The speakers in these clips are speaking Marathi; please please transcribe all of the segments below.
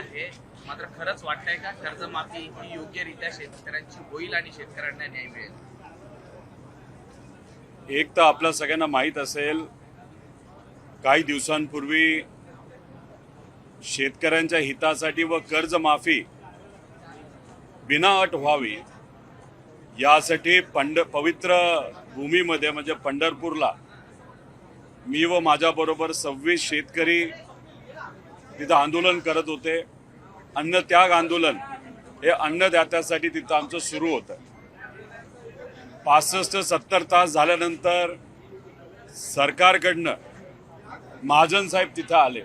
आहे, मात्र खरंच वाटतंय का कर्जमाफी ही योग्यरित्या शेतकऱ्यांची होईल आणि शेतकऱ्यांना न्याय मिळेल? एक तर आपल्या सगळ्यांना माहीत असेल, काही दिवसांपूर्वी शेतकऱ्यांच्या हितासाठी व कर्जमाफी बिना अट व्हावी यासाठी पवित्र भूमीमध्ये म्हणजे पंढरपूरला मी व माझ्याबरोबर 26 शेतकरी तिथं आंदोलन करत होते. अन्नत्याग आंदोलन हे अन्नदात्यासाठी तिथं आमचं सुरू होतं. 65-70 तास झाल्यानंतर सरकारकडनं महाजन साहेब तिथं आले.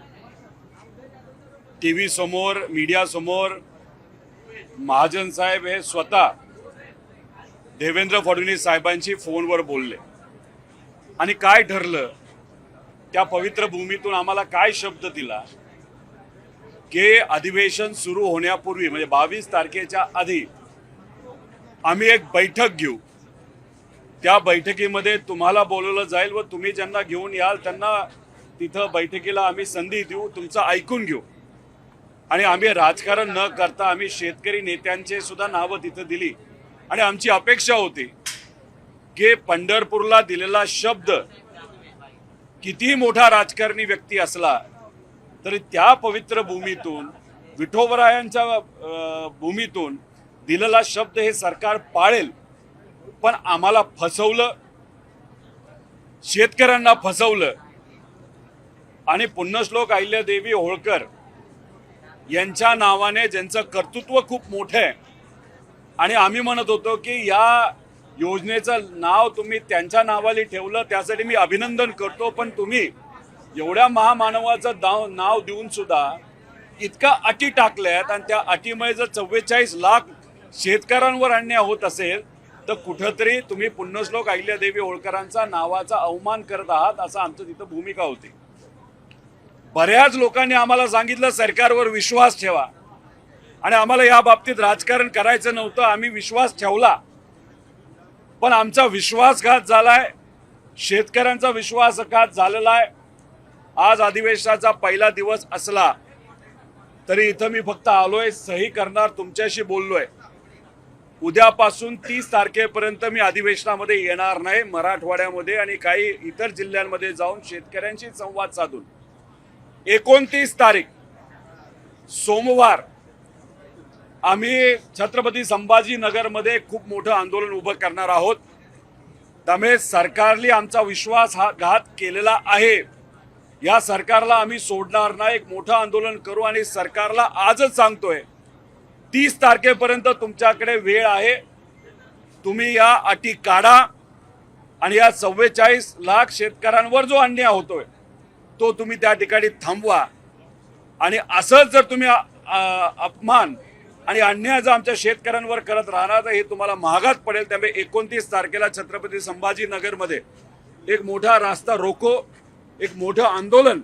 टीव्ही समोर, मीडिया समोर महाजन साहेब हे स्वतः देवेंद्र फडणवीस साहेबांशी फोनवर बोलले. आणि काय ठरलं, त्या पवित्र भूमीतून आम्हाला काय शब्द दिला की अधिवेशन सुरू होण्यापूर्वी म्हणजे 22 तारखेच्या आधी आम्ही एक बैठक घेऊ. त्या बैठकीमध्ये तुम्हाला बोलवलं जाईल व तुम्ही ज्यांना घेऊन याल त्यांना तिथं बैठकीला आम्ही संधी देऊ, तुमचं ऐकून घेऊ. आणि आम्ही राजकारण न करता आम्ही शेतकरी नेत्यांचे सुद्धा नावं तिथं दिली. आणि आमची अपेक्षा होती की पंढरपूरला दिलेला शब्द कितीही मोठा राजकारणी व्यक्ती असला तरी त्या पवित्र भूमीतून, विठोबरायांच्या भूमीतून दिलेला शब्द हे सरकार पाळेल. पण आम्हाला फसवलं, शेतकऱ्यांना फसवलं. आणि पुण्यश्लोक अहिल्यादेवी होळकर यांच्या नावाने ज्यांचं कर्तृत्व खूप मोठं आहे आणि आम्ही म्हणत होतो की या योजनेचं नाव तुम्ही त्यांच्या नावाली ठेवलं त्यासाठी मी अभिनंदन करतो. पण तुम्ही एवढ्या महामानवाचं नाव देऊन सुद्धा इतका अटी टाकल्यात आणि त्या अटीमुळे जर 44 लाख शेतकऱ्यांवर अन्याय होत असेल तर कुठंतरी तुम्ही पुण्यश्लोक अहिल्यादेवी होळकरांचा नावाचा अवमान करत आहात, असं आमचं तिथं भूमिका होती. बऱ्याच लोकांनी आम्हाला सांगितलं सरकारवर विश्वास ठेवा आणि आम्हाला या बाबतीत राजकारण करायचं नव्हतं. आम्ही विश्वास ठेवला पण आमचा विश्वासघात झालाय, शेतकऱ्यांचा विश्वासघात झालेला आहे. आज अधिवेशनाचा पहिला दिवस असला तरी इथं मी फक्त आलोय, सही करणार, तुमच्याशी बोललोय. उद्यापासून 30 तारखेपर्यंत मी अधिवेशनामध्ये येणार नाही. मराठवाड्यामध्ये आणि काही इतर जिल्ह्यांमध्ये जाऊन शेतकऱ्यांशी संवाद साधून 29 तारीख सोमवार आम्ही छत्रपती संभाजीनगरमध्ये खूप मोठं आंदोलन उभं करणार आहोत. त्यामुळे सरकारने आमचा विश्वासघात केलेला आहे. या सरकारला आम्ही सोडणार नाही. एक मोठं आंदोलन करू आणि सरकारला आजच सांगतोय 30 तारखेपर्यंत तुमच्याकडे वेळ आहे. तुम्ही या अटी काढा आणि या 44 लाख शेतकऱ्यांवर जो अन्याय होतोय तो तुम्ही त्या ठिकाणी थांबवा. आणि असंच जर तुम्ही अपमान आणि अन्याय जर आमच्या शेतकऱ्यांवर करत राहणार तर हे तुम्हाला महागात पडेल. त्यामुळे 29 तारखेला छत्रपती संभाजीनगरमध्ये एक मोठा रास्ता रोको, एक मोठं आंदोलन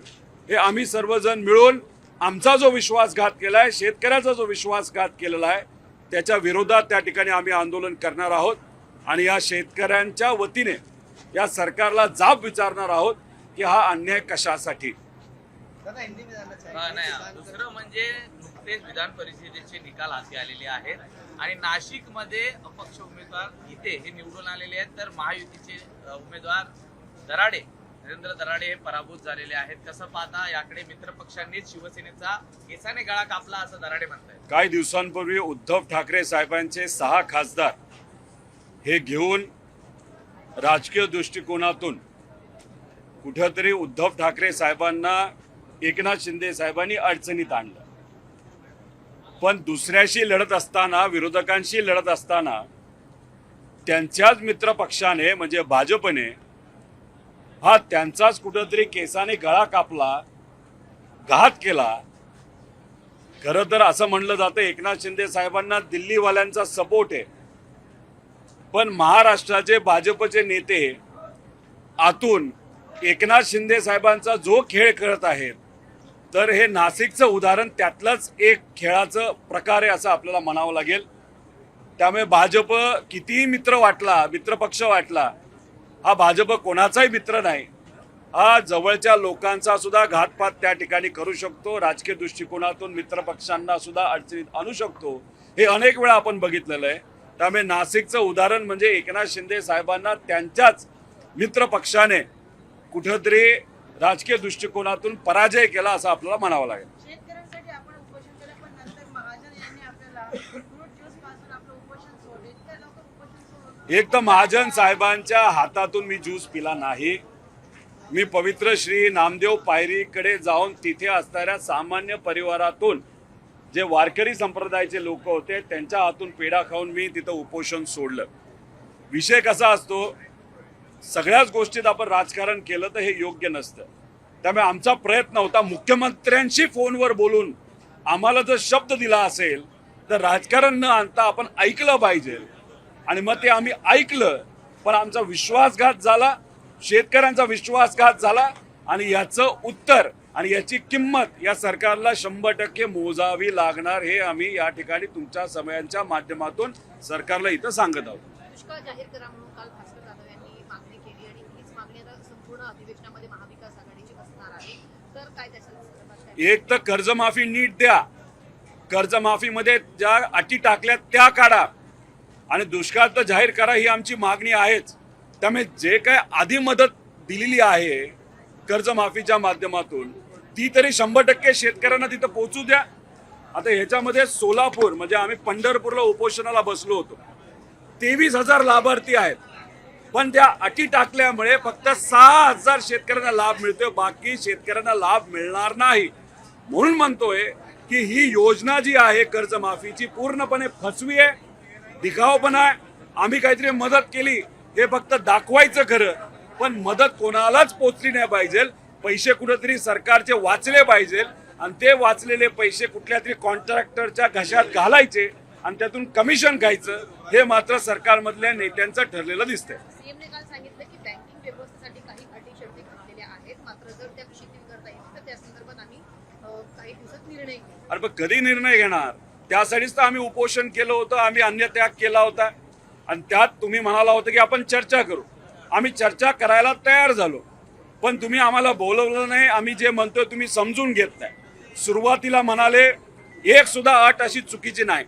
हे आम्ही सर्वजण मिळून आमचा जो विश्वासघात केलाय, शेतकऱ्याचा जो विश्वासघात केलेला आहे त्याच्या विरोधात त्या ठिकाणी आम्ही आंदोलन करणार आहोत. आणि या शेतकऱ्यांच्या वतीने या सरकारला जाब विचारणार आहोत की हा अन्याय कशासाठी. नाही, दुसरं म्हणजे नुकतेच विधान परिषदेचे निकाल हाती आलेले आहेत आणि नाशिकमध्ये अपक्ष उमेदवार इथे हे निवडून आलेले आहेत, तर महायुतीचे उमेदवार नरेंद्र दराडे हे पराभूत झालेले आहेत. कसं पाहता याकडे? मित्र पक्षांनीच शिवसेनेचा केसाने गळा कापला असं दराडे म्हणतात. काही दिवसांपूर्वी उद्धव ठाकरे साहेबांचे 6 खासदार हे घेऊन राजकीय दृष्टिकोनातून कुठेतरी उद्धव ठाकरे साहेबांना एकनाथ शिंदे साहेबांनी अडचणीत आणलं. पण दुसऱ्याशी लढत असताना, विरोधकांशी लढत असताना त्यांच्याच मित्र पक्षाने म्हणजे भाजपने हा त्यांचाच कुठेतरी केसाने गळा कापला, घात केला. खरं तर असं म्हणलं जातं एकनाथ शिंदे साहेबांना दिल्लीवाल्यांचा सपोर्ट आहे, पण महाराष्ट्राचे भाजपचे नेते आतून एकनाथ शिंदे साहेबांचा जो खेळ खेळत आहेत तर हे नाशिकचं उदाहरण त्यातलंच एक खेळाचं प्रकार आहे असं आपल्याला म्हणावं लागेल. त्यामुळे भाजप कितीही मित्रपक्ष वाटला, हा भाजप कोणाचाही मित्र नाही. हा जवळच्या लोकांचा सुद्धा घातपात त्या ठिकाणी करू शकतो, राजकीय दृष्टिकोनातून मित्रपक्षांना सुद्धा अडचणीत आणू शकतो, हे अनेक वेळा आपण बघितलेलं आहे. त्यामुळे नाशिकचं उदाहरण म्हणजे एकनाथ शिंदे साहेबांना त्यांच्याच मित्रपक्षाने कुठंतरी राजकीय दृष्टिकोनातून पराजय केला असं आपल्याला म्हणावं लागेल. शेतकऱ्यांसाठी आपण उपोषण केलं, पण नंतर महाजन यांनी आपल्याला फ्रूट ज्यूस पासून आपलं उपोषण सोडलं. इतक्या लवकर उपोषण सोडलं? एक तर महाजन साहेबांच्या हातातून मी ज्यूस पिला नाही. मी पवित्र श्री नामदेव पायरीकडे जाऊन तिथे असणाऱ्या सामान्य परिवारातून जे वारकरी संप्रदायाचे लोक होते त्यांच्या हातून पेढा खाऊन मी तिथं उपोषण सोडलं. विषय कसा असतो, सगळ्याच गोष्टीत आपण राजकारण केलं तर हे योग्य नसतं. त्यामुळे आमचा प्रयत्न होता मुख्यमंत्र्यांशी फोनवर बोलून आम्हाला जर शब्द दिला असेल तर राजकारण न आणता आपण ऐकलं पाहिजे, आणि मग ते आम्ही ऐकलं. पण आमचा विश्वासघात झाला, शेतकऱ्यांचा विश्वासघात झाला, आणि याचं उत्तर आणि याची किंमत या सरकारला 100% मोजावी लागणार, हे आम्ही या ठिकाणी तुमच्या समयांच्या माध्यमातून सरकारला इथं सांगत आहोत. दुष्काळ जाहीर करा म्हणून काल भास्कर जाधव यांनी मागणी केली, आणि हीच मागणी आता संपूर्ण अधिवेशनामध्ये महाविकास आघाडीची असणार आहे. तर काय त्याच्या संदर्भात काय? एक तर कर्जमाफी नीट द्या, कर्जमाफीमध्ये ज्या अटी टाकल्या त्या काढा, आणि दुष्काळ तर जाहीर करा, ही आमची मागणी आहेच. त्यामुळे जे काय आधी मदत दिलेली आहे कर्जमाफीच्या माध्यमातून ती तरी 100% शेतकऱ्यांना तिथं पोहोचू द्या. आता ह्याच्यामध्ये सोलापूर म्हणजे आम्ही पंढरपूरला उपोषणाला बसलो होतो, 23,000 लाभार्थी आहेत, पण त्या अटी टाकल्यामुळे फक्त 6,000 शेतकऱ्यांना लाभ मिळतोय, बाकी शेतकऱ्यांना लाभ मिळणार नाही. म्हणून म्हणतोय की ही योजना जी आहे कर्जमाफीची पूर्णपणे फसवी आहे, दिखावपणा आहे. आम्ही काहीतरी मदत केली हे फक्त दाखवायचं खरं, पण मदत कोणालाच पोचली नाही पाहिजे. पैसे कुठेतरी सरकारचे वाचले पाहिजे, आणि ते वाचलेले पैसे कुठल्या तरी कॉन्ट्रॅक्टरच्या घशात घालायचे आणि त्यातून कमिशन घ्यायचं, हे मात्र सरकारमधल्या नेत्यांचं ठरलेलं दिसतंय. सीएमने काल सांगितलं की बँकिंग व्यवस्थेसाठी काही अटी शर्ती घातलेल्या आहेत, मात्र जर त्या शिथिल करता येईल तर त्या संदर्भात आम्ही काही दिवसात निर्णय घेऊ. अरे पण कधी निर्णय घेणार? त्यासाठीच तर आम्ही उपोषण केलं होतं, आम्ही अन्नत्याग केला होता, आणि त्यात तुम्ही म्हणाला होता की आपण चर्चा करू. आम्ही चर्चा करायला तयार झालो, पण तुम्ही आम्हाला बोलवलं नाही. आम्ही जे म्हणतोय तुम्ही समजून घेत नाही. सुरुवातीला म्हणाले एक सुद्धा अट अशी चुकीची नाही,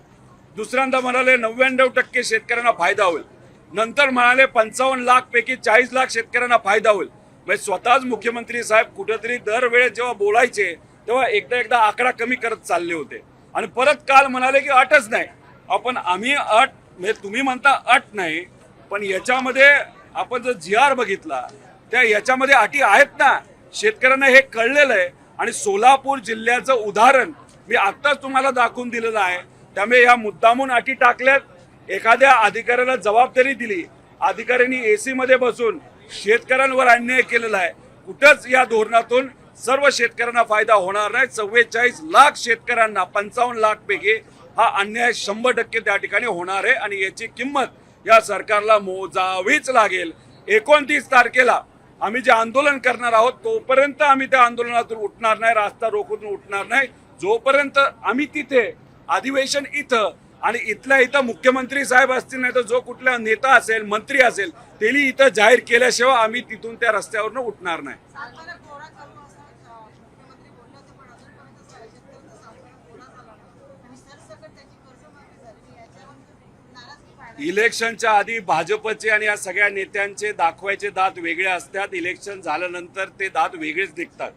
दुसऱ्यांदा म्हणाले 99% शेतकऱ्यांना फायदा होईल, नंतर म्हणाले 55 लाख पैकी 40 लाख शेतकऱ्यांना फायदा होईल. म्हणजे स्वतःच मुख्यमंत्री साहेब कुठेतरी दरवेळेस जेव्हा बोलायचे तेव्हा एकदा आकडा कमी करत चालले होते, आणि परत काल म्हणाले की अटच नाही. आम्ही अट म्हणजे तुम्ही म्हणता अट नाही, पण याच्यामध्ये आपण जर GR बघितला त्या याच्यामध्ये अटी आहेत ना. शेतकऱ्यांना हे कळलेलं आहे, आणि सोलापूर जिल्ह्याचं उदाहरण मी आत्ताच तुम्हाला दाखवून दिलेलं आहे. त्यामुळे या मुद्दामून अटी टाकल्यात. एखाद्या अधिकाऱ्याला जबाबदारी दिली, अधिकाऱ्यांनी AC मध्ये बसून शेतकऱ्यांवर अन्याय केलेला आहे. कुठंच या धोरणातून सर्व शेतकऱ्यांना फायदा होणार नाही. 44 लाख शेतकऱ्यांना 55 लाख पैकी हा अन्याय 100% त्या ठिकाणी होणार आहे, आणि याची किंमत या सरकारला मोजावीच लागेल. 29 तारखेला आम्ही जे आंदोलन करणार आहोत तोपर्यंत आम्ही त्या आंदोलनातून उठणार नाही, रास्ता रोखून उठणार नाही, जोपर्यंत आम्ही तिथे अधिवेशन इथं आणि इथल्या इथं मुख्यमंत्री साहेब असतील, नाही तर जो कुठला नेता असेल, मंत्री असेल, त्यांनी इथं जाहीर केल्याशिवाय आम्ही तिथून त्या रस्त्यावरनं उठणार नाही. सातबारा कोरा चालू असं मुख्यमंत्री बोलले होते, पण अजूनपर्यंत शेतकऱ्यांचा सातबारा कोरा झाला नाही, आणि सरसकट त्याची कर्जमाफी झाली. याच्यावर नाराजगी पाहायला इलेक्शनच्या आधी भाजपचे आणि या सगळ्या नेत्यांचे दाखवायचे दात वेगळे असतात, इलेक्शन झाल्यानंतर ते दात वेगळेच दिसतात.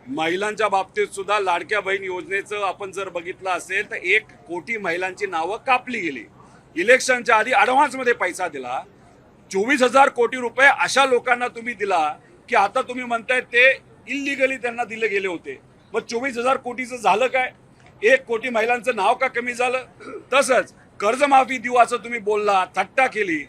महिलांच्या बाबतीत सुद्धा लाडक्या बहीण योजनेचं आपण जर बघितलं असेल तर 1 कोटी महिलांची नावं कापली गेली. इलेक्शनच्या आधी ॲडव्हान्समध्ये पैसा दिला, 24,000 कोटी रुपये अशा लोकांना तुम्ही दिला की आता तुम्ही म्हणताय ते इलिगली त्यांना दिले गेले होते. मग 24,000 कोटीचं झालं काय? 1 कोटी महिलांचं नाव का कमी झालं? तसंच कर्जमाफी देऊ असं तुम्ही बोलला, थट्टा केली,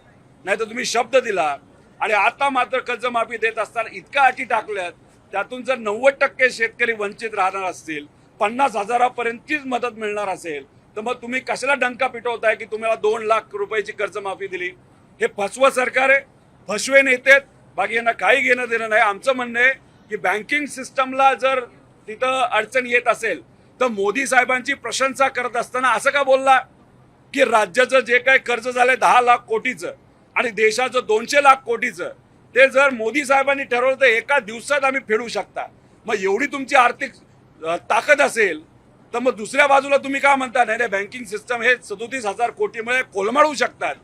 नाही तर तुम्ही शब्द दिला, आणि आता मात्र कर्जमाफी देत असताना इतक्या अटी टाकल्यात, त्यातून जर 90% शेतकरी वंचित राहणार असतील, 50,000पर्यंतचीच मदत मिळणार असेल, तर मग तुम्ही कशाला डंका पिटवताय की तुम्हाला 2 लाख रुपयाची कर्जमाफी दिली? हे फसवं सरकार आहे, फसवे नेते, बाकी यांना काही घेणं देणं नाही. आमचं म्हणणं आहे की बँकिंग सिस्टमला जर तिथं अडचण येत असेल तर मोदी साहेबांची प्रशंसा करत असताना असं का बोलला की राज्याचं जे काही कर्ज झालंय 10 लाख कोटीचं आणि देशाचं 200 लाख कोटीचं, ते जर मोदी साहेबांनी ठरवलं तर एका दिवसात आम्ही फेडू शकता. मग एवढी तुमची आर्थिक ताकद असेल तर मग दुसऱ्या बाजूला तुम्ही काय म्हणता, नाही बँकिंग सिस्टम हे 37,000 कोटीमुळे कोलमाडू शकतात.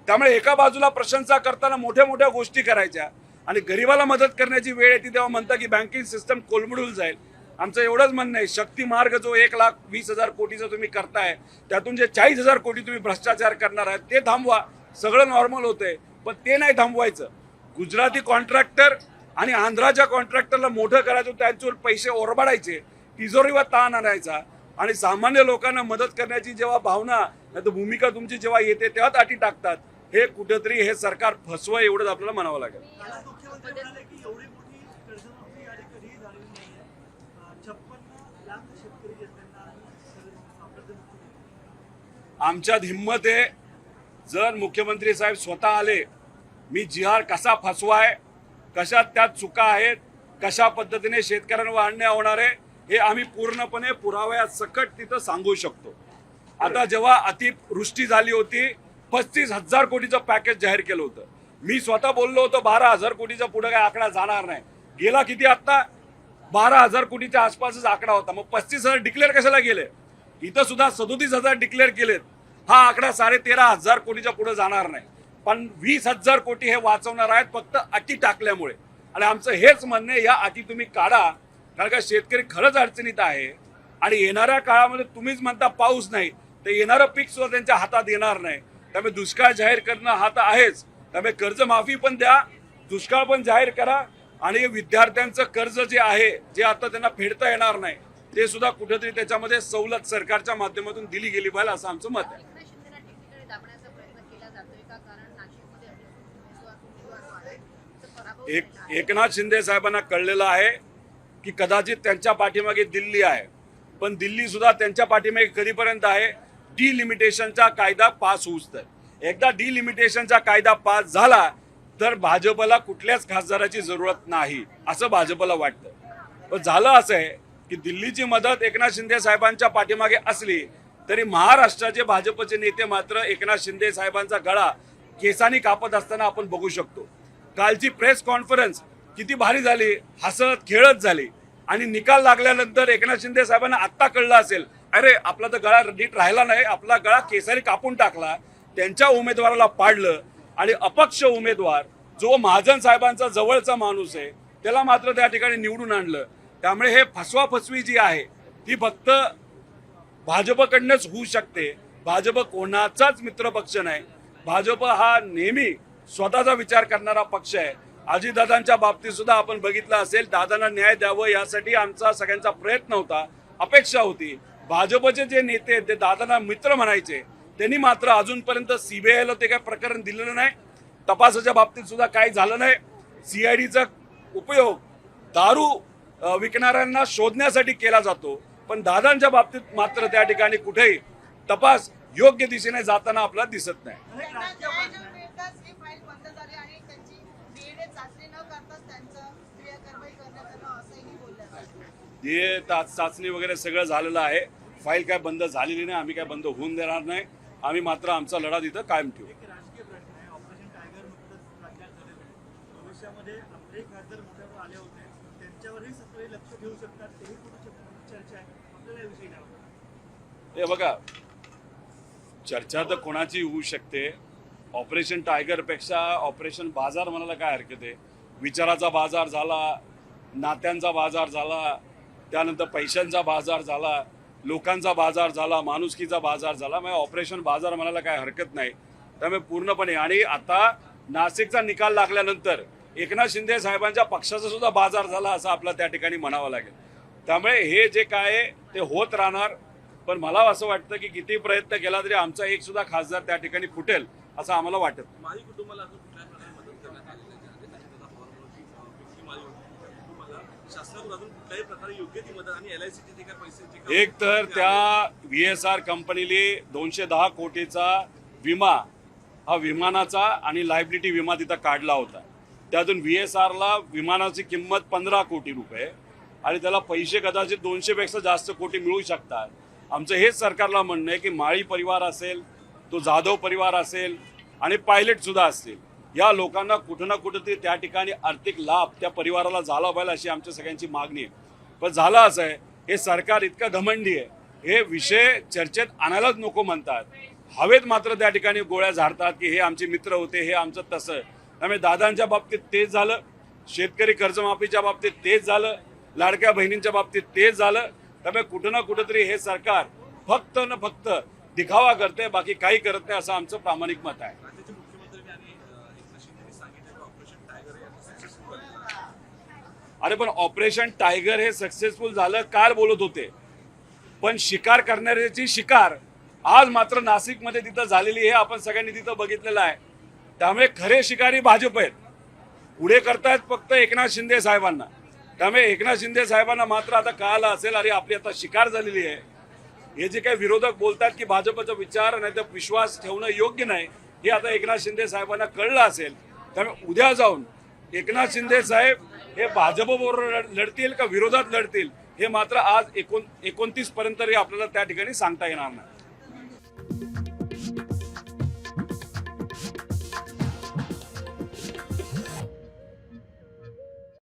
त्यामुळे एका बाजूला प्रशंसा करताना मोठ्या मोठ्या गोष्टी करायच्या आणि गरीबाला मदत करण्याची वेळ येते तेव्हा म्हणता की बँकिंग सिस्टम कोलमडून जाईल. आमचं एवढंच म्हणणं आहे, शक्ती मार्ग जो 1,20,000 कोटीचा तुम्ही करताय त्यातून जे 40,000 कोटी तुम्ही भ्रष्टाचार करणार आहात ते थांबवा. सगळं नॉर्मल होतंय, पण ते नाही थांबवायचं. गुजराती कॉन्ट्रॅक्टर आणि आंध्राच्या कॉन्ट्रॅक्टरला मोठं करायचं, त्यांच्यावर पैसे ओरबाडायचे, तिजोरीवर ताण आणायचा आणि सामान्य लोकांना मदत करण्याची जेव्हा भावना नाही तर भूमिका तुमची जेव्हा येते तेव्हाच अटी टाकतात. हे कुठेतरी हे सरकार फसवं एवढंच आपल्याला म्हणावं लागेल. कालच मुख्यमंत्री म्हणाले की एवढी मोठी कर्जमाफी आणि कधीही झालेली नाहीये. 56 लाख शेतकरी आहेत, त्यांना कर्जमुक्ती दिली. आमच्यात हिंमत आहे. जर मुख्यमंत्री साहेब स्वतः आले, मी जिहार कसा फसवाय, कशात त्यात चुका आहेत, कशा पद्धतीने शेतकऱ्यांवर अन्याय होणार आहे हे आम्ही पूर्णपणे पुराव्यात सकट तिथं सांगू शकतो. आता जेव्हा अतिवृष्टी झाली होती 35,000 कोटीचं पॅकेज जाहीर केलं होतं. मी स्वतः बोललो होतो 12,000 कोटीचा पुढे काय आकडा जाणार नाही. गेला किती, आता 12,000 कोटीच्या आसपासच आकडा होता. मग 35,000 डिक्लेअर कशाला गेले? इथं सुद्धा 37,000 डिक्लेअर केलेत. हा आकडा 13,500 कोटीच्या पुढे जाणार नाही. पण 20,000 कोटी हे वाचवणार आहेत फक्त अटी टाकल्यामुळे. आणि आमचं हेच म्हणणं आहे, या अटी तुम्ही काढा, कारण का शेतकरी खरंच अडचणीत आहे. आणि येणाऱ्या काळामध्ये तुम्हीच म्हणता पाऊस नाही, तर येणारं पीक सुद्धा त्यांच्या हातात येणार नाही. त्यामुळे दुष्काळ जाहीर करणं हा तर आहेच. त्यामुळे कर्जमाफी पण द्या, दुष्काळ पण जाहीर करा आणि विद्यार्थ्यांचं कर्ज जे आहे, जे आता त्यांना फेडता येणार नाही, ते सुद्धा कुठेतरी त्याच्यामध्ये सवलत सरकारच्या माध्यमातून दिली गेली पाहिजे असं आमचं मत आहे. एकनाथ शिंदेना ठिकठिकाणी दाबण्याचा प्रयत्न केला जातोय का? कारण नाशिकमध्ये उमेदवार आहेत, तर पराभव झालेला आहे. एकनाथ शिंदे साहेबांना कळलेलं आहे की कदाचित त्यांच्या पाठीमागे दिल्ली आहे, पण दिल्ली सुद्धा त्यांच्या पाठीमागे कधीपर्यंत आहे, डिलिमिटेशनचा कायदा पास होऊच तर. एकदा डिलिमिटेशनचा कायदा पास झाला तर भाजपला कुठल्याच खासदाराची जरूरत नाही असं भाजपला वाटतं. पण झालं असं आहे की दिल्लीची मदत एकनाथ शिंदे साहेबांच्या पाठीमागे असली तरी महाराष्ट्राचे भाजपचे नेते मात्र एकनाथ शिंदे साहेबांचा गळा केसांनी कापत असताना आपण बघू शकतो. कालची प्रेस कॉन्फरन्स किती भारी झाली, हसत खेळत झाली. आणि निकाल लागल्यानंतर एकनाथ शिंदे साहेबांना आत्ता कळलं असेल, अरे आपला तर गळा नीट राहिला नाही, आपला गळा केसारी कापून टाकला, त्यांच्या उमेदवाराला पाडलं आणि अपक्ष उमेदवार जो महाजन साहेबांचा जवळचा माणूस आहे त्याला मात्र त्या ठिकाणी निवडून आणलं. त्यामुळे हे फसवाफसवी जी आहे ती फक्त भाजपकडनंच होऊ शकते. भाजप कोणाचाच मित्रपक्ष नाही. भाजप हा नेहमी स्वतःचा विचार करणारा पक्ष आहे. अजितदादांच्या बाबतीत सुद्धा आपण बघितलं असेल, दादांना न्याय द्यावं यासाठी आमचा सगळ्यांचा प्रयत्न होता, अपेक्षा होती. भाजपचे जे नेते आहेत ते दादांना मित्र म्हणायचे, त्यांनी मात्र अजूनपर्यंत सीबीआयला ते काय प्रकरण दिलेलं नाही. तपासाच्या बाबतीत सुद्धा काही झालं नाही. सीआयडीचा उपयोग दारू विकणाऱ्यांना शोधण्यासाठी केला जातो, पण दादांच्या बाबतीत मात्र त्या ठिकाणी कुठेही तपास योग्य दिशेने जाताना आपल्याला दिसत नाही. अनेक त्यांना राजकीय न्याय प्रश्न न मिळताच ही फाईल बंद झाली आणि त्यांची डीएनए चाचणी न करताच त्यांचं क्रियाकारवाई करण्यात आलं असंही बोललं जातं. हे चाचणी वगैरे सगळं झालेलं आहे. फाईल काय बंद झालेली नाही, आम्ही काय बंद होऊन देणार नाही. आम्ही मात्र आमचा लढा तिथं कायम ठेवू. एक राजकीय प्रश्न आहे. ऑपरेशन टायगर नुकतंच राज्यात झालेलं आहे. भविष्यामध्ये आपले खासदार मोठ्यावर आले होते, त्यांच्यावरही सगळे लक्ष ठेवू शकतात, तेही कुठे चर्चा आहे. आपल्याला याविषयी काय वाटतं? हे बघा, चर्चा तर कोणाची होऊ शकते. ऑपरेशन टायगर पेक्षा ऑपरेशन बाजार म्हणायला काय हरकत आहे. विचाराचा बाजार झाला, नात्यांचा बाजार झाला, त्यानंतर पैशांचा बाजार झाला, लोकांचा बाजार झाला, माणुसकीचा बाजार झाला. मग ऑपरेशन बाजार म्हणायला काय हरकत नाही. त्यामुळे पूर्णपणे, आणि आता नाशिकचा निकाल लागल्यानंतर एकनाथ शिंदे साहेबांच्या पक्षाचा सुद्धा बाजार झाला असं आपला त्या ठिकाणी म्हणावं लागेल. त्यामुळे हे जे काय आहे ते होत राहणार. पण मला असं वाटतं की किती प्रयत्न केला तरी आमचा एक सुद्धा खासदार त्या ठिकाणी फुटेल असं आम्हाला वाटत नाही. माझी कुटुंबाला अजून कुठल्याही प्रकारे मदत करण्यात आलेली नाही. अजितदादा पवारमुळे माझी कुटुंबाला शासनाकडून अजून कुठल्याही प्रकारे योग्य ती मदत आणि LICचे जे काही पैसे जे काही एक तर त्या VSR कंपनीने 210 कोटीचा विमा, हा विमानाचा आणि लायबिलिटी विमा तिथं काढला होता. त्यातून VSRला विमानाची किंमत 15 कोटी रुपये आणि त्याला पैसे कदाचित 200 पेक्षा जास्त कोटी मिळू शकतात. आमचं हेच सरकारला म्हणणं आहे की माळी परिवार असेल, तो जाधव परिवार असेल आणि पायलट सुद्धा असतील, या लोकांना कुठं ना कुठंतरी त्या ठिकाणी आर्थिक लाभ त्या परिवाराला झाला पाहिजे अशी आमच्या सगळ्यांची मागणी आहे. पण झालं असं आहे, हे सरकार इतकं घमंडी आहे, हे विषय चर्चेत आणायलाच नको म्हणतात, हवेत मात्र त्या ठिकाणी गोळ्या झाडतात की हे आमचे मित्र होते, हे आमचं तसं. त्यामुळे दादांच्या बाबतीत तेच झालं, शेतकरी कर्जमाफीच्या बाबतीत तेच झालं, लाडक्या बहिणींच्या बाबतीत तेच झालं. त्यामुळे कुठं ना कुठंतरी हे सरकार फक्त न फक्त दिखावा करते, बाकी काही करत नाही असं आमचं प्रामाणिक मत आहे. राज्याचे मुख्यमंत्री आणि एकनाथ शिंदेनी सांगितलं ऑपरेशन टायगर हे आता सक्सेसफुल आहे. अरे पण ऑपरेशन टायगर हे सक्सेसफुल झालं काल बोलत होते, पण शिकार करणाऱ्याची शिकार आज मात्र नाशिकमध्ये तिथं झालेली आहे, आपण सगळ्यांनी तिथं बघितलेलं आहे. त्यामुळे खरे शिकारी भाजप आहेत, पुढे करतायत फक्त एकनाथ शिंदे साहेबांना. त्यामुळे एकनाथ शिंदे साहेबांना मात्र आता कळालं असेल, अरे आपली आता शिकार झालेली आहे. हे जे काही विरोधक बोलतात की भाजपचा विचार नाही तर विश्वास ठेवणं योग्य नाही, हे आता एकनाथ शिंदे साहेबांना कळलं असेल. त्यामुळे उद्या जाऊन एकनाथ शिंदे साहेब हे भाजपबरोबर लढतील का विरोधात लढतील हे मात्र आज 29 पर्यंत आपल्याला त्या ठिकाणी सांगता येणार नाही.